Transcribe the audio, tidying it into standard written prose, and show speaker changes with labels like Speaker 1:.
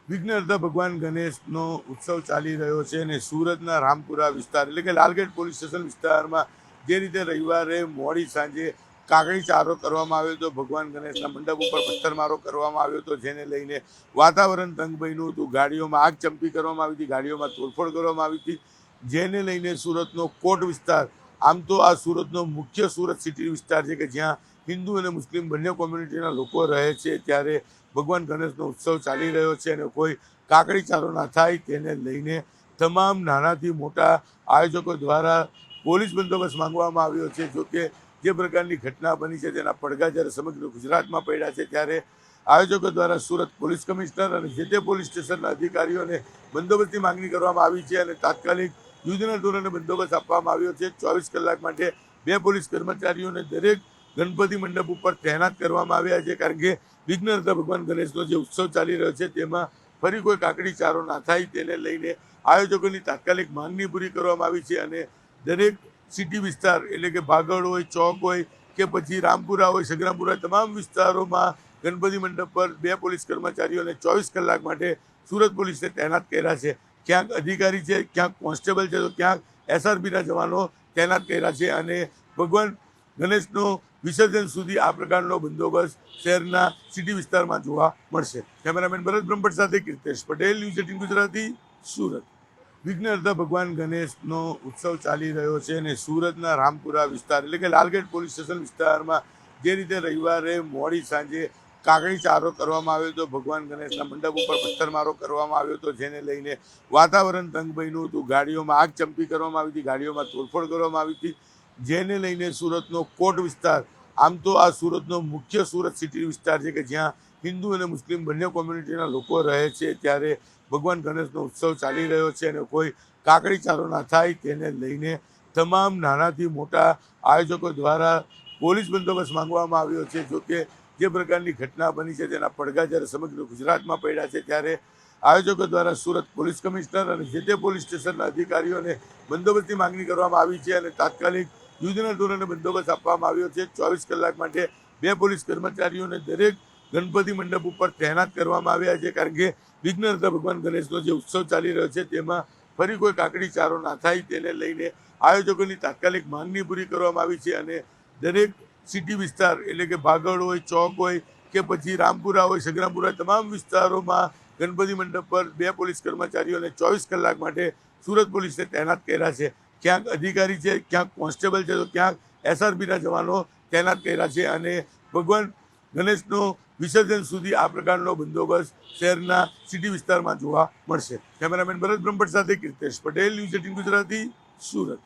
Speaker 1: વિઘ્નહર્તા ભગવાન ગણેશનો ઉત્સવ ચાલી રહ્યો છે અને સુરતના રામપુરા વિસ્તાર એટલે કે લાલગેટ પોલીસ સ્ટેશન વિસ્તારમાં જે રીતે રવિવારે મોડી સાંજે કાકડી ચારો કરવામાં આવ્યો હતો, ભગવાન ગણેશના મંડપ ઉપર પથ્થરમારો કરવામાં આવ્યો હતો, જેને લઈને વાતાવરણ તંગ બન્યું હતું. ગાડીઓમાં આગ ચંપી કરવામાં આવી હતી, ગાડીઓમાં તોડફોડ કરવામાં આવી હતી, જેને લઈને સુરતનો કોટ વિસ્તાર, આમ તો આ સુરતનો મુખ્ય સુરત સિટી વિસ્તાર છે કે જ્યાં હિન્દુ અને મુસ્લિમ બંને કોમ્યુનિટીના લોકો રહે છે, ત્યારે ભગવાન ગણેશનો ઉત્સવ ચાલી રહ્યો છે અને કોઈ કાકડી ચારો ના થાય તેને લઈને તમામ નાનાથી મોટા આયોજકો દ્વારા પોલીસ બંદોબસ્ત માંગવામાં આવ્યો છે. જોકે જે પ્રકારની ઘટના બની છે તેના પડઘા જ્યારે સમગ્ર ગુજરાતમાં પડ્યા છે, ત્યારે આયોજકો દ્વારા સુરત પોલીસ કમિશનર અને જે તે પોલીસ સ્ટેશનના અધિકારીઓને બંદોબસ્તની માંગણી કરવામાં આવી છે અને તાત્કાલિક યુદ્ધના ધોરણે બંદોબસ્ત આપવામાં આવ્યો છે. 24 કલાક માટે 2 પોલીસ કર્મચારીઓને દરેક ગણપતિ મંડપ ઉપર તૈનાત કરવામાં આવ્યા છે, કારણ કે વિઘ્નહર્તા ભગવાન ગણેશનો જે ઉત્સવ ચાલી રહ્યો છે તેમાં ફરી કોઈ કાકડી ચારો ના થાય તેને લઈને આયોજકોની તાત્કાલિક માંગણી પૂરી કરવામાં આવી છે અને દરેક સિટી વિસ્તાર એટલે કે ભાગળ હોય, ચોક હોય કે પછી રામપુરા હોય, સગરામપુરા, તમામ વિસ્તારોમાં ગણપતિ મંડપ પર 2 પોલીસ કર્મચારીઓને 24 કલાક માટે સુરત પોલીસે તૈનાત કર્યા છે. ક્યાંક અધિકારી છે, ક્યાંક કોન્સ્ટેબલ છે, તો ક્યાંક SRPના જવાનો તૈનાત કર્યા છે અને ભગવાન ગણેશનો વિસર્જન સુધી આ પ્રકારનો બંદોબસ્ત શહેરના સિટી વિસ્તારમાં જોવા મળશે. કેમેરામેન ભરત બ્રહ્મભટ્ટ સાથે કીર્તેશ પટેલ, ન્યૂઝ 18 ગુજરાતી, સુરત. વિઘ્નહર્તા ભગવાન ગણેશનો ઉત્સવ ચાલી રહ્યો છે અને સુરતના રામપુરા વિસ્તાર એટલે કે લાલગેટ પોલીસ સ્ટેશન વિસ્તારમાં જે રીતે રવિવારે મોડી સાંજે કાકડી ચારો કરવામાં આવ્યો હતો, ભગવાન ગણેશના મંડપ ઉપર પથ્થરમારો કરવામાં આવ્યો હતો, જેને લઈને વાતાવરણ તંગ બન્યું હતું, ગાડીઓમાં આગ ચંપી કરવામાં આવી હતી, ગાડીઓમાં તોડફોડ કરવામાં આવી હતી, જેને લઈને સુરતનો કોટ વિસ્તાર, આમ તો આ સુરતનો મુખ્ય સુરત સિટી વિસ્તાર છે કે જ્યાં હિન્દુ અને મુસ્લિમ બંને કોમ્યુનિટીના લોકો રહે છે, ત્યારે ભગવાન ગણેશનો ઉત્સવ ચાલી રહ્યો છે અને કોઈ કાકડી ચારો ના થાય તેને લઈને તમામ નાનાથી મોટા આયોજકો દ્વારા પોલીસ બંદોબસ્ત માંગવામાં આવ્યો છે. જોકે જે પ્રકારની ઘટના બની છે તેના પડઘા જ્યારે સમગ્ર ગુજરાતમાં પડ્યા છે, ત્યારે આયોજકો દ્વારા સુરત પોલીસ કમિશનર અને જે તે પોલીસ સ્ટેશનના અધિકારીઓને બંદોબસ્તની માંગણી કરવામાં આવી છે અને તાત્કાલિક યુદ્ધના ધોરણે બંદોબસ્ત આપવામાં આવ્યો છે. 24 કલાક માટે 2 પોલીસ કર્મચારીઓને દરેક ગણપતિ મંડપ ઉપર તૈનાત કરવામાં આવ્યા છે, કારણ કે વિઘ્નહર્તા ભગવાન ગણેશનો જે ઉત્સવ ચાલી રહ્યો છે તેમાં ફરી કોઈ કાકડી ચારો ના થાય તેને લઈને આયોજકોની તાત્કાલિક માંગણી પૂરી કરવામાં આવી છે અને દરેક સિટી વિસ્તાર એટલે કે ભાગળ હોય, ચોક હોય કે પછી રામપુરા હોય, સગરામપુરા, તમામ વિસ્તારોમાં ગણપતિ મંડપ પર 2 પોલીસ કર્મચારીઓને 24 કલાક માટે સુરત પોલીસે તૈનાત કર્યા છે. ક્યાંક અધિકારી છે, ક્યાંક કોન્સ્ટેબલ છે, તો ક્યાંક SRPના જવાનો તૈનાત કર્યા છે અને ભગવાન ગણેશનો વિસર્જન સુધી આ પ્રકારનો બંદોબસ્ત શહેરના સિટી વિસ્તારમાં જોવા મળશે. કેમેરામેન ભરત બ્રહ્મભટ્ટ સાથે કીર્તેશ પટેલ, ન્યૂઝ 18 ગુજરાતી, સુરત.